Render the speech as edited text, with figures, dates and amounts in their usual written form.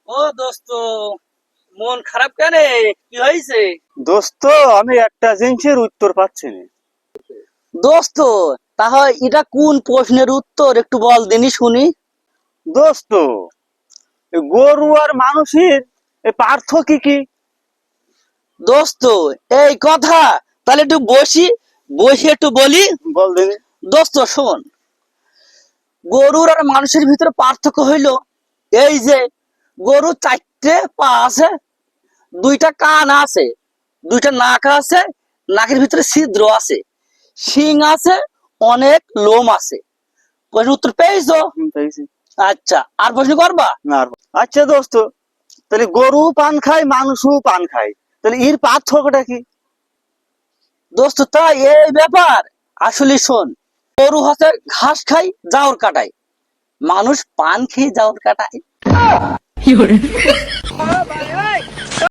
ও দোস্ত, মন খারাপ কেন? কি হয়েছে? দোস্ত, আমি একটা জিনিসের উত্তর পাচ্ছি না। দোস্ত, তাহলে এটা কোন প্রশ্নের উত্তর একটু বল দিনি শুনি। দোস্ত, এই গরু আর মানুষের এই পার্থক্য কি? দোস্ত, এই কথা তাহলে একটু বসি একটু বলি। বল দিনি। দোস্ত শোন, গরুর আর মানুষের ভিতরে পার্থক্য হইলো এই যে গরু চারটে পা আছে, দুইটা কান আছে, দুইটা নাক আছে, নাকের ভিতরে ছিদ্র আছে, শিং আছে, অনেক লোম আছে। প্রশ্ন উত্তর পেয়েছো? পেয়েছি। আচ্ছা, আর প্রশ্ন করবা? আর আচ্ছা দোস্ত, তাহলে গরু পান খায়, মানুষও পান খায়, তাহলে এর পার্থক্যটা কি? দোস্ত তাই এই ব্যাপার। আসলে শোন, গরু হচ্ছে ঘাস খাই জাউর কাটায়, মানুষ পান খেয়ে জাউর কাটায়।